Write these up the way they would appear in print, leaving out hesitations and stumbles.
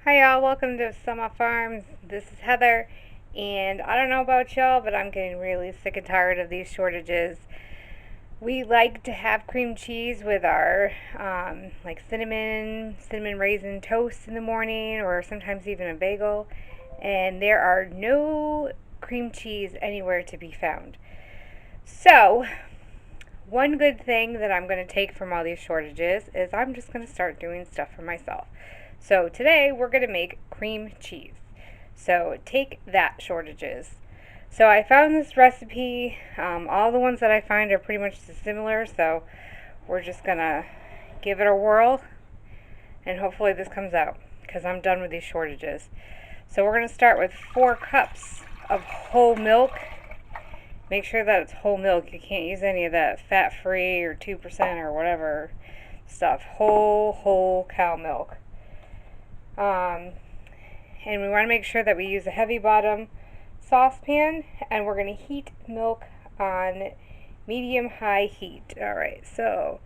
Hi y'all, welcome to Summer Farms. This is Heather, and I don't know about y'all, but I'm getting really sick and tired of these shortages. We like to have cream cheese with our like cinnamon raisin toast in the morning, or sometimes even a bagel, and there are no cream cheese anywhere to be found. So, one good thing that I'm going to take from all these shortages is I'm just going to start doing stuff for myself. So today we're going to make cream cheese. So take that, shortages. So I found this recipe. All the ones that I find are pretty much similar, so we're just going to give it a whirl and hopefully this comes out because I'm done with these shortages. So we're going to start with 4 cups of whole milk. Make sure that it's whole milk. You can't use any of that fat-free or 2% or whatever stuff. Whole cow milk. And we want to make sure that we use a heavy bottom saucepan, and we're going to heat milk on medium-high heat. Alright, so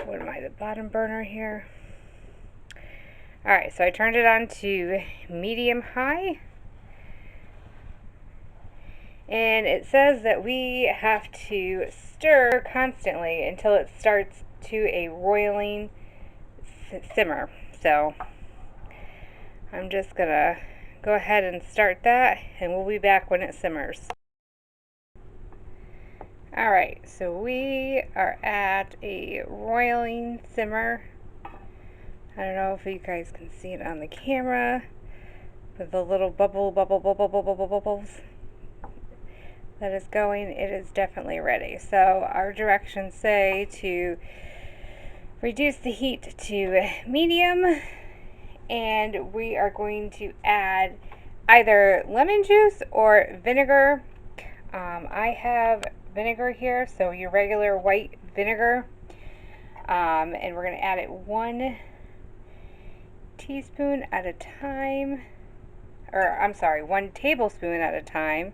what am I, the bottom burner here? Alright, so I turned it on to medium-high. And it says that we have to stir constantly until it starts to a roiling simmer. So I'm just gonna go ahead and start that, and we'll be back when it simmers. Alright, so we are at a roiling simmer. I don't know if you guys can see it on the camera, but the little bubbles that is going, it is definitely ready. So our directions say to reduce the heat to medium, and we are going to add either lemon juice or vinegar. I have vinegar here, so your regular white vinegar, and we're going to add it 1 teaspoon at a time, or I'm sorry, 1 tablespoon at a time,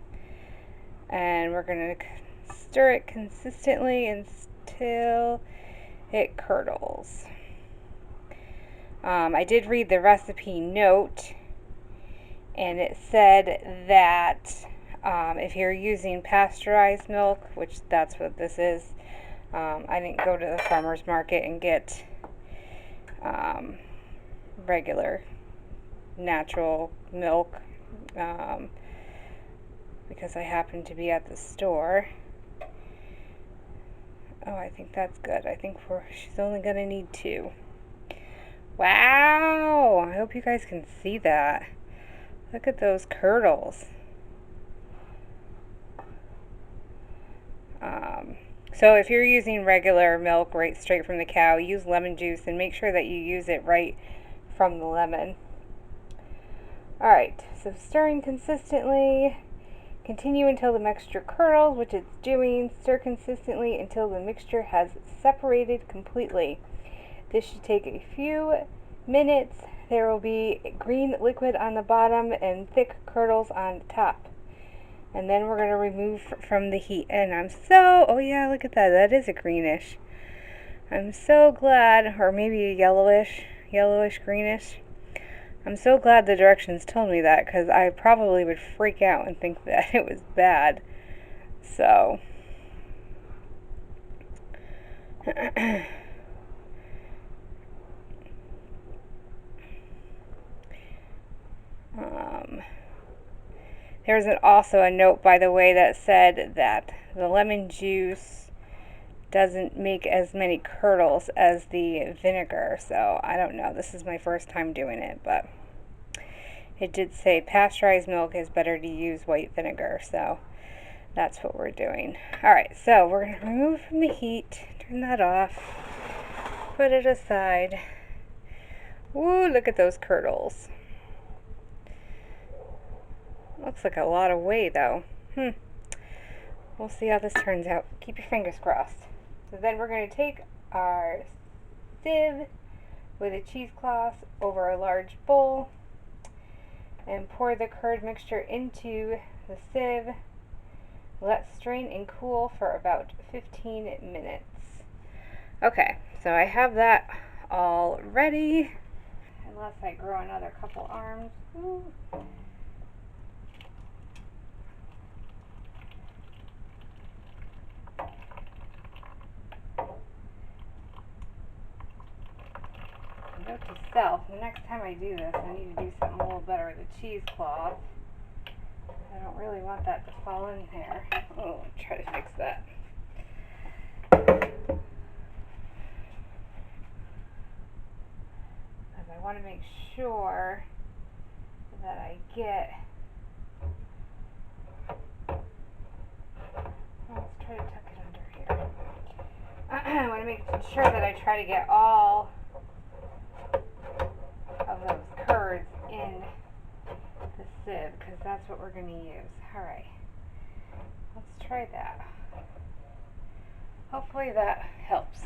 and we're going to stir it consistently until it curdles. I did read the recipe note, and it said that if you're using pasteurized milk, which that's what this is, I didn't go to the farmer's market and get regular natural milk because I happened to be at the store. Oh, I think that's good. I think she's only going to need 2. Wow! I hope you guys can see that. Look at those curdles. So if you're using regular milk right straight from the cow, use lemon juice and make sure that you use it right from the lemon. Alright, so stirring consistently. Continue until the mixture curdles, which it's doing. Stir consistently until the mixture has separated completely. This should take a few minutes. There will be green liquid on the bottom and thick curdles on top. And then we're going to remove from the heat. And oh yeah, look at that. That is a greenish. I'm so glad, or maybe a yellowish greenish. I'm so glad the directions told me that, because I probably would freak out and think that it was bad. So there's also a note, by the way, that said that the lemon juice doesn't make as many curdles as the vinegar. So I don't know. This is my first time doing it, but it did say pasteurized milk is better to use white vinegar. So that's what we're doing. Alright, so we're going to remove from the heat. Turn that off. Put it aside. Woo, look at those curdles. Looks like a lot of whey, though. We'll see how this turns out. Keep your fingers crossed. So then we're going to take our sieve with a cheesecloth over a large bowl and pour the curd mixture into the sieve. Let strain and cool for about 15 minutes. Okay, so I have that all ready. I unless I grow another couple arms. Ooh. Note to self, the next time I do this, I need to do something a little better with the cheesecloth. I don't really want that to fall in there. Oh, try to fix that. Because I want to make sure that I get. Let's try to tuck it under here. I want to make sure that I try to get all of those curds in the sieve, because that's what we're going to use. Alright, let's try that. Hopefully that helps.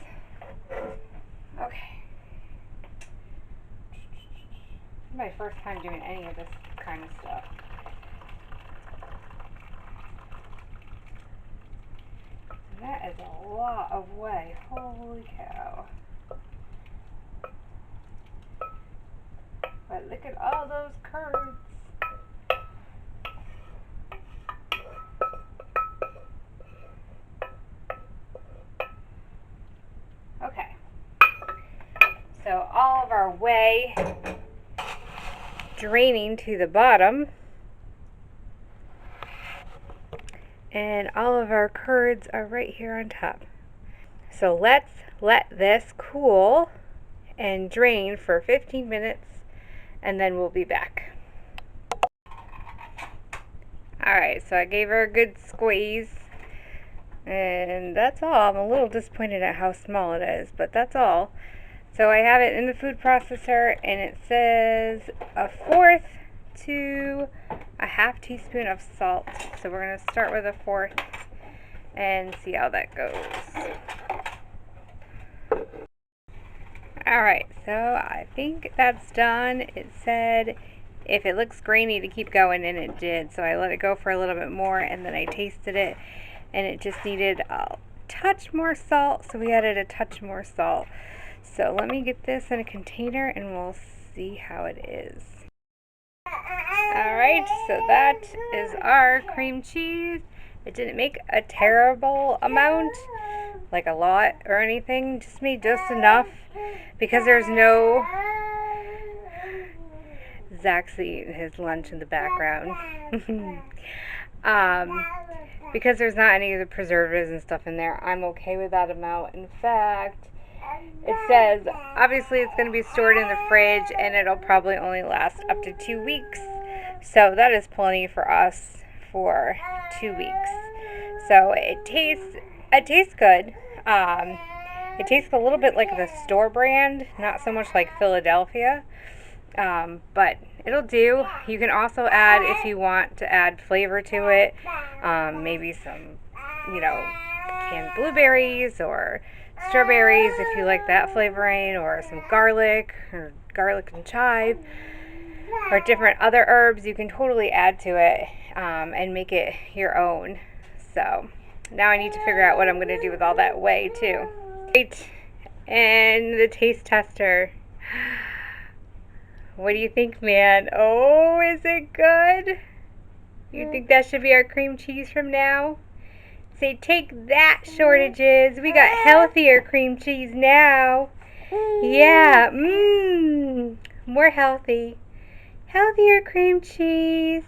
Okay. This is my first time doing any of this kind of stuff. That is a lot of whey. Holy cow. But look at all those curds. Okay. So all of our whey draining to the bottom. And all of our curds are right here on top. So let's let this cool and drain for 15 minutes, and then we'll be back. Alright, so I gave her a good squeeze, and that's all. I'm a little disappointed at how small it is, but that's all. So I have it in the food processor, and it says 1/4 to a 1/2 teaspoon of salt. So we're going to start with 1/4 and see how that goes. Alright, so I think that's done. It said if it looks grainy to keep going, and it did. So I let it go for a little bit more, and then I tasted it, and it just needed a touch more salt. So we added a touch more salt. So let me get this in a container, and we'll see how it is. Alright, so that is our cream cheese. It didn't make a terrible amount, like a lot or anything. Just made just enough, because there's no... Zach's eating his lunch in the background. Because there's not any of the preservatives and stuff in there, I'm okay with that amount. In fact, it says obviously it's going to be stored in the fridge, and it'll probably only last up to 2 weeks. So that is plenty for us for 2 weeks. So it tastes good. It tastes a little bit like the store brand, not so much like Philadelphia. But it'll do. You can also add, if you want to add flavor to it, maybe some, canned blueberries or strawberries if you like that flavoring, or some garlic and chive, or different other herbs. You can totally add to it and make it your own. So now I need to figure out what I'm going to do with all that whey too. Right, and the taste tester. What do you think, man? Oh, is it good? You think that should be our cream cheese from now? Say, take that, shortages. We got healthier cream cheese now. Yeah, more healthy. Healthier cream cheese.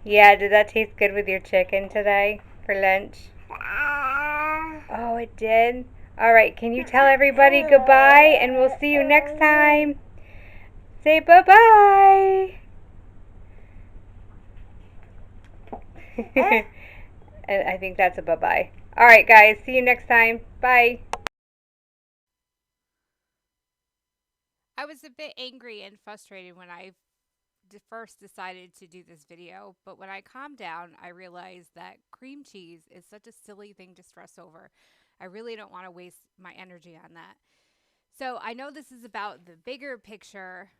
Yeah, did that taste good with your chicken today for lunch? Oh, it did? Alright, can you tell everybody goodbye, and we'll see you next time? Say bye-bye. And I think that's a bye-bye. Alright, guys, see you next time. Bye. I was a bit angry and frustrated when I first decided to do this video, but when I calmed down, I realized that cream cheese is such a silly thing to stress over. I really don't want to waste my energy on that. So I know this is about the bigger picture,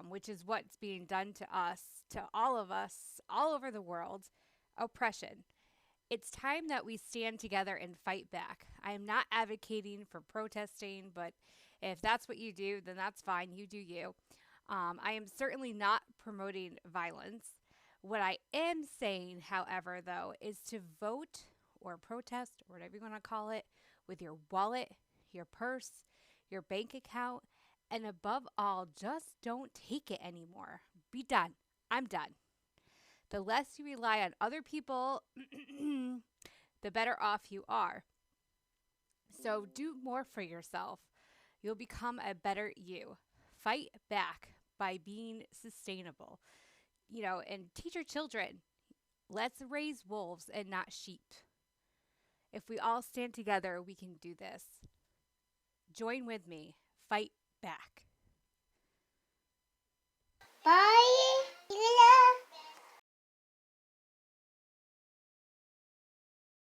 which is what's being done to us, to all of us, all over the world, oppression. It's time that we stand together and fight back. I am not advocating for protesting, but if that's what you do, then that's fine. You do you. I am certainly not promoting violence. What I am saying, however, though, is to vote or protest or whatever you want to call it with your wallet, your purse, your bank account, and above all, just don't take it anymore. Be done. I'm done. The less you rely on other people, the better off you are. So do more for yourself. You'll become a better you. Fight back by being sustainable. And teach your children. Let's raise wolves and not sheep. If we all stand together, we can do this. Join with me. Fight back.